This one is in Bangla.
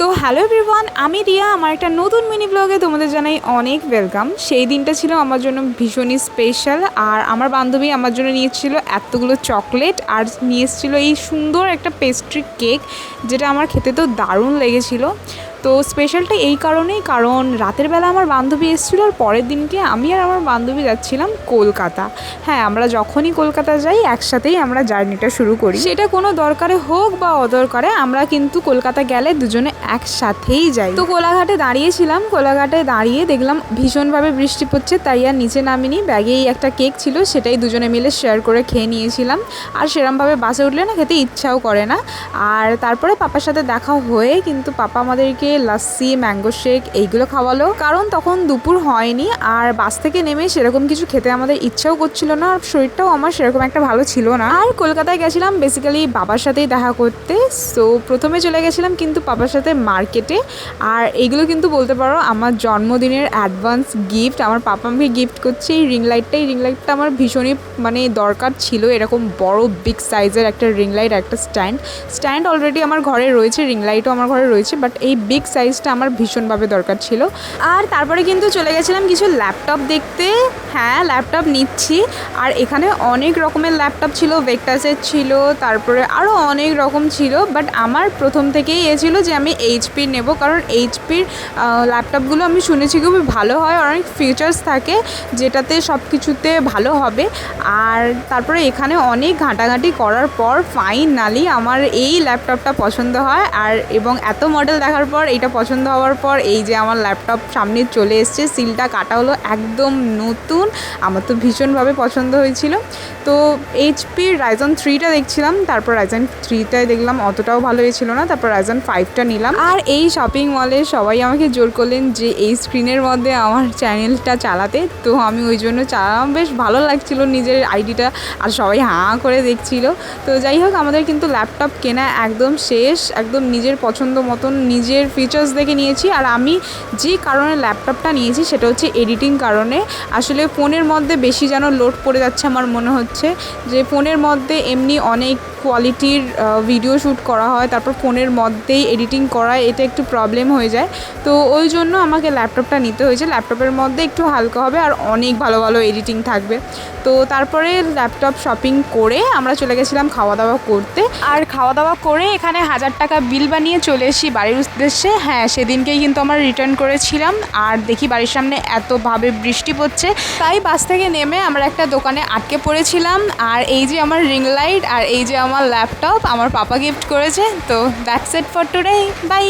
তো হ্যালো এভরিওয়ান, আমি রিয়া। আমার একটা নতুন মিনি ব্লগে তোমাদের জানাই অনেক ওয়েলকাম। সেই দিনটা ছিল আমার জন্য ভীষণই স্পেশাল। আর আমার বান্ধবী আমার জন্য নিয়েছিল এতগুলো চকলেট আর নিয়ে এসেছিলো এই সুন্দর একটা পেস্ট্রি কেক, যেটা আমার খেতে তো দারুণ লেগেছিলো। তো স্পেশালটা এই কারণেই, কারণ রাতের বেলা আমার বান্ধবী এসেছিলো আর পরের দিনকে আমি আর আমার বান্ধবী যাচ্ছিলাম কলকাতা। হ্যাঁ, আমরা যখনই কলকাতা যাই একসাথেই আমরা জার্নিটা শুরু করি, সেটা কোনো দরকারে হোক বা অদরকারে, আমরা কিন্তু কলকাতা গেলে দুজনে একসাথেই যাই। তো কোলাঘাটে দাঁড়িয়েছিলাম, কোলাঘাটে দাঁড়িয়ে দেখলাম ভীষণভাবে বৃষ্টি পড়ছে, তাই আর নিচে নামিনি। ব্যাগেই একটা কেক ছিল, সেটাই দুজনে মিলে শেয়ার করে খেয়ে নিয়েছিলাম। আর সেরমভাবে বাসে উঠলে না খেতে ইচ্ছাও করে না। আর তারপরে পাপার সাথে দেখা হয়ে কিন্তু পাপা আমাদেরকে লাস্সি, ম্যাঙ্গো শেক এইগুলো খাওয়ালো, কারণ তখন দুপুর হয়নি আর বাস থেকে নেমে সেরকম কিছু খেতে আমাদের ইচ্ছাও করছিল না, আর শরীরটাও আমার সেরকম একটা ভালো ছিল না। আর কলকাতায় গেছিলাম বেসিক্যালি বাবার সাথেই দেখা করতে। সো প্রথমে চলে গেছিলাম কিন্তু বাবার সাথে মার্কেটে। আর এইগুলো কিন্তু বলতে পারো আমার জন্মদিনের অ্যাডভান্স গিফট। আমার পাপা আমাকে গিফট করছে এই রিং লাইটটা। এই রিং লাইটটা আমার ভীষণই দরকার ছিল, এরকম বড় বিগ সাইজের একটা রিং লাইট, একটা স্ট্যান্ড অলরেডি আমার ঘরে রয়েছে, রিং লাইটও আমার ঘরে রয়েছে, বাট এই বিগ সাইজটা আমার ভীষণভাবে দরকার ছিল। আর তারপরে কিন্তু চলে গেছিলাম কিছু ল্যাপটপ দেখতে। হ্যাঁ, ল্যাপটপ নিচ্ছি। আর এখানে অনেক রকমের ল্যাপটপ ছিল, ভেক্টাসের ছিল, তারপরে আরও অনেক রকম ছিল। বাট আমার প্রথম থেকেই ছিল যে আমি এইচপির নেব, কারণ এইচপির ল্যাপটপগুলো আমি শুনেছি খুবই ভালো হয়, অনেক ফিচার্স থাকে যেটাতে সব কিছুতে ভালো হবে। আর তারপরে এখানে অনেক ঘাঁটাঘাঁটি করার পর ফাইনালি আমার এই ল্যাপটপটা পছন্দ হয়। আর এবং এত মডেল দেখার পর এইটা পছন্দ হওয়ার পর এই যে আমার ল্যাপটপ সামনে চলে এসছে, সিলটা কাটা হলো, একদম নতুন। আমার তো ভীষণভাবে পছন্দ হয়েছিল। তো এইচপির রাইজন 3টা দেখছিলাম, তারপর রাইজন 3টায় দেখলাম অতটাও ভালো হয়েছিল না, তারপর রাইজন 5টা নিলাম। আর এই শপিং মলে সবাই আমাকে জোর করলেন যে এই স্ক্রিনের মধ্যে আমার চ্যানেলটা চালাতে। তো আমি ওই জন্য চালালাম, বেশ ভালো লাগছিল নিজের আইডিটা, আর সবাই হাঁ করে দেখছিল। তো যাই হোক, আমাদের কিন্তু ল্যাপটপ কেনা একদম শেষ, একদম নিজের পছন্দ মতন নিজের ফিচার্স দেখে নিয়েছি। আর আমি যে কারণে ল্যাপটপটা নিয়েছি সেটা হচ্ছে এডিটিং কারণে। আসলে ফোনের মধ্যে বেশি যেন লোড পড়ে যাচ্ছে, আমার মনে হচ্ছে যে ফোনের মধ্যে এমনি অনেক কোয়ালিটির ভিডিও শ্যুট করা হয়, তারপর ফোনের মধ্যেই এডিটিং করা, এটা একটু প্রবলেম হয়ে যায়। তো ওই জন্য আমাকে ল্যাপটপটা নিতে হয়েছে। ল্যাপটপের মধ্যে একটু হালকা হবে আর অনেক ভালো ভালো এডিটিং থাকবে। তো তারপরে ল্যাপটপ শপিং করে আমরা চলে গেছিলাম খাওয়া দাওয়া করতে। আর খাওয়া দাওয়া করে এখানে 1000 টাকা বিল বানিয়ে চলে এসেছি বাড়ির উদ্দেশ্যে। হ্যাঁ, সেদিনকেই কিন্তু আমরা রিটার্ন করেছিলাম। আর দেখি বাড়ির সামনে এতভাবে বৃষ্টি পড়ছে, তাই বাস থেকে নেমে আমরা একটা দোকানে আটকে পড়েছিলাম। আর এই যে আমার রিং লাইট আর এই যে আমার ল্যাপটপ আমার পাপা গিফট করেছে। তো that's it for today, by.